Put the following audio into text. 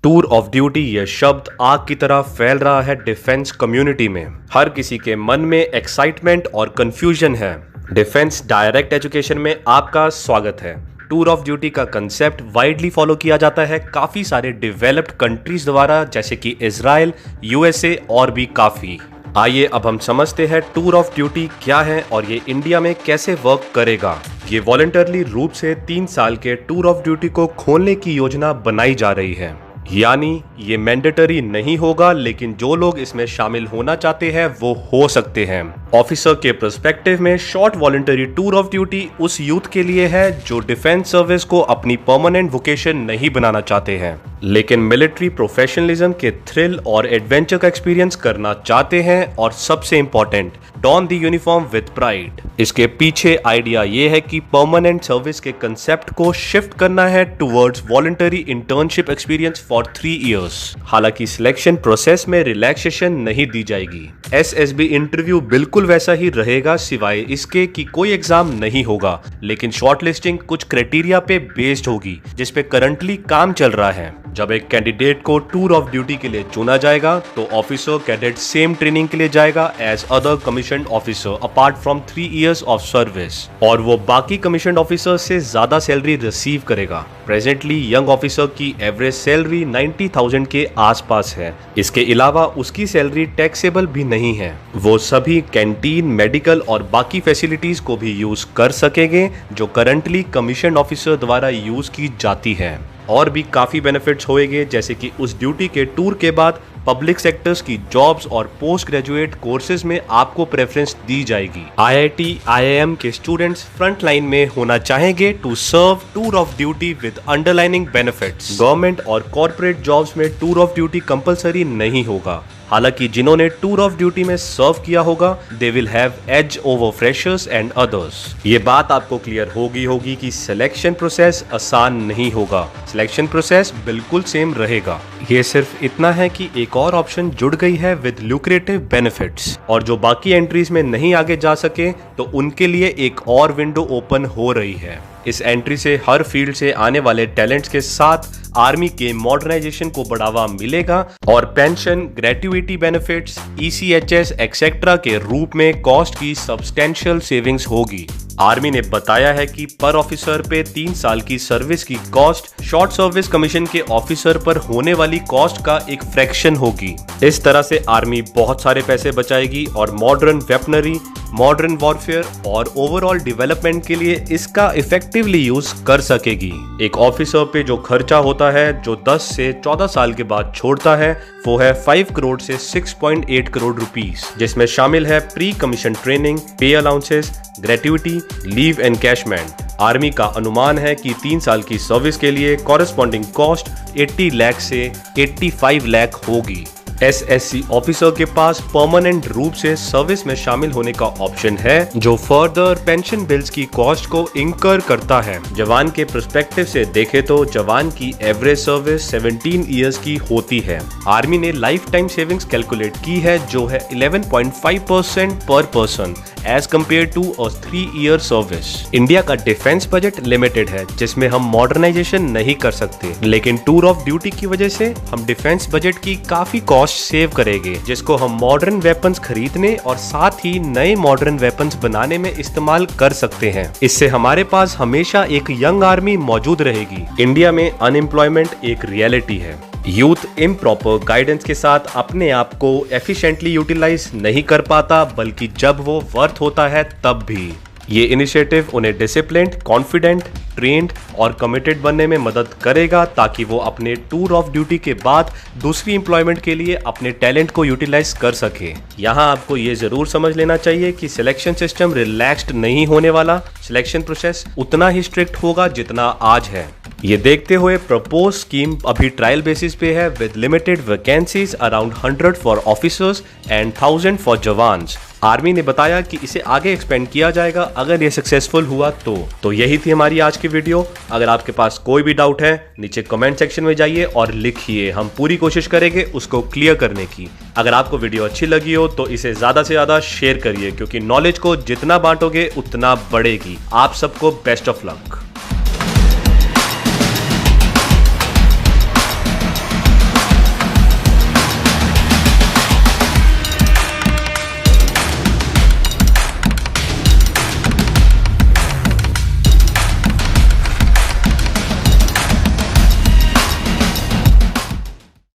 Tour of duty यह शब्द आग की तरह फैल रहा है डिफेंस कम्युनिटी में। हर किसी के मन में एक्साइटमेंट और कंफ्यूजन है। डिफेंस डायरेक्ट एजुकेशन में आपका स्वागत है। टूर ऑफ ड्यूटी का कंसेप्ट वाइडली फॉलो किया जाता है काफी सारे डेवलप्ड कंट्रीज द्वारा, जैसे कि इजराइल, यूएसए और भी काफी। आइए अब हम समझते हैं टूर ऑफ ड्यूटी क्या है और ये इंडिया में कैसे वर्क करेगा। ये वॉलंटरली रूप से 3 साल के टूर ऑफ ड्यूटी को खोलने की योजना बनाई जा रही है। यानी ये मैंडेटरी नहीं होगा, लेकिन जो लोग इसमें शामिल होना चाहते हैं वो हो सकते हैं। ऑफिसर के पर्सपेक्टिव में short voluntary tour of duty उस यूथ के लिए है जो डिफेंस सर्विस को अपनी परमानेंट वोकेशन नहीं बनाना चाहते हैं, लेकिन मिलिट्री प्रोफेशनलिज्म के थ्रिल और एडवेंचर का एक्सपीरियंस करना चाहते हैं, और सबसे important, don the uniform with pride. इसके पीछे आइडिया ये है कि परमानेंट सर्विस के कंसेप्ट को शिफ्ट करना है towards voluntary internship experience for 3 years. हालांकि सिलेक्शन प्रोसेस में रिलैक्सेशन नहीं दी जाएगी। एसएसबी इंटरव्यू बिल्कुल वैसा ही रहेगा, सिवाय इसके कि कोई एग्जाम नहीं होगा, लेकिन शॉर्टलिस्टिंग कुछ क्राइटेरिया पे बेस्ड होगी जिस पे करंटली काम चल रहा है। जब एक कैंडिडेट को टूर ऑफ ड्यूटी के लिए चुना जाएगा तो ऑफिसर कैडेट सेम ट्रेनिंग के लिए जाएगा as other commissioned officer apart from 3 years of service, और वो बाकी कमीशन्ड ऑफिसर से ज्यादा सैलरी रिसीव करेगा। प्रेजेंटली यंग ऑफिसर की एवरेज सैलरी 90,000 के आसपास है। इसके अलावा उसकी सैलरी टैक्सेबल भी नहीं है। वो सभी कैंटीन, मेडिकल और बाकी फैसिलिटीज को भी यूज कर सकेंगे जो करंटली कमीशन्ड ऑफिसर द्वारा यूज की जाती है। और भी काफी बेनिफिट्स होंगे, जैसे कि उस ड्यूटी के टूर के बाद पब्लिक सेक्टर्स की जॉब्स और पोस्ट ग्रेजुएट कोर्सेज में आपको प्रेफरेंस दी जाएगी। आईआईटी, आईआईएम के स्टूडेंट्स फ्रंट लाइन में होना चाहेंगे to serve tour of duty with underlining benefits. Government और कॉर्पोरेट जॉब्स में टूर ऑफ ड्यूटी कंपलसरी नहीं होगा। हालांकि जिन्होंने टूर ऑफ ड्यूटी में सर्व किया होगा they will have edge over freshers and others. ये बात आपको क्लियर होगी कि सिलेक्शन प्रोसेस आसान नहीं होगा। सिलेक्शन प्रोसेस बिल्कुल सेम रहेगा। ये सिर्फ इतना है कि एक और ऑप्शन जुड़ गई है विद ल्यूक्रेटिव बेनिफिट्स, और जो बाकी एंट्रीज में नहीं आगे जा सके तो उनके लिए एक और विंडो ओपन हो रही है। इस एंट्री से हर फील्ड से आने वाले टैलेंट्स के साथ आर्मी के मॉडर्नाइजेशन को बढ़ावा मिलेगा और पेंशन, ग्रेट्युइटी बेनिफिट्स, ईसीएचएस एक्सेट्रा के रूप में कॉस्ट की सब्सटेंशियल सेविंग्स होगी। आर्मी ने बताया है कि पर ऑफिसर पे 3 साल की सर्विस की कॉस्ट शॉर्ट सर्विस कमीशन के ऑफिसर पर होने वाली कॉस्ट का एक फ्रैक्शन होगी। इस तरह से आर्मी बहुत सारे पैसे बचाएगी और मॉडर्न वेपनरी, मॉडर्न वॉरफेयर और ओवरऑल डेवलपमेंट के लिए इसका इफेक्टिवली यूज कर सकेगी। एक ऑफिसर पे जो खर्चा होता है जो 10 से 14 साल के बाद छोड़ता है वो है 5 करोड़ से 6.8 करोड़ रुपीस, जिसमें शामिल है प्री कमीशन ट्रेनिंग, पे अलाउंसेस, ग्रेट्युइटी, लीव एनकैशमेंट। आर्मी का अनुमान है कि 3 साल की सर्विस के लिए कॉरेस्पॉन्डिंग कॉस्ट 80 लाख से 85 लाख होगी। एसएससी ऑफिसर के पास परमानेंट रूप से सर्विस में शामिल होने का ऑप्शन है, जो फर्दर पेंशन बिल्स की कॉस्ट को इंकर करता है। जवान के पर्सपेक्टिव से देखें तो जवान की एवरेज सर्विस 17 इयर्स की होती है। आर्मी ने लाइफ टाइम सेविंग्स कैलकुलेट की है जो है 11.5% पर person as compare to a 3 year service. India का डिफेंस बजट लिमिटेड है जिसमें हम मॉडर्नाइजेशन नहीं कर सकते, लेकिन टूर ऑफ ड्यूटी की वजह से हम डिफेंस बजट की काफी कॉस्ट सेव करेंगे, जिसको हम मॉडर्न वेपन्स खरीदने और साथ ही नए मॉडर्न वेपन्स बनाने में इस्तेमाल कर सकते हैं। इससे हमारे पास हमेशा एक यंग आर्मी मौजूद रहेगी। इंडिया में अनएम्प्लॉयमेंट एक रियलिटी है। यूथ इम्प्रॉपर गाइडेंस के साथ अपने आप को एफिशिएंटली यूटिलाइज नहीं कर पाता, बल्कि जब वो वर्थ होता है तब भी। ये इनिशिएटिव उन्हें डिसिप्लिन्ड, कॉन्फिडेंट, ट्रेंड और कमिटेड बनने में मदद करेगा, ताकि वो अपने टूर ऑफ ड्यूटी के बाद दूसरी एम्प्लॉयमेंट के लिए अपने टैलेंट को यूटिलाइज कर सके। यहाँ आपको ये जरूर समझ लेना चाहिए कि सिलेक्शन सिस्टम रिलैक्स्ड नहीं होने वाला। सिलेक्शन प्रोसेस उतना ही स्ट्रिक्ट होगा जितना आज है। ये देखते हुए प्रपोज स्कीम अभी ट्रायल बेसिस पे है with limited vacancies around 100 for officers and 1000 for jawans. Army ने बताया कि इसे आगे एक्सपेंड किया जाएगा अगर ये सक्सेसफुल हुआ तो यही थी हमारी आज की वीडियो। अगर आपके पास कोई भी डाउट है नीचे कमेंट सेक्शन में जाइए और लिखिए, हम पूरी कोशिश करेंगे उसको क्लियर करने की। अगर आपको वीडियो अच्छी लगी हो तो इसे ज्यादा से ज्यादा शेयर करिए, क्योंकि नॉलेज को जितना बांटोगे उतना बढ़ेगी। आप सबको बेस्ट ऑफ लक।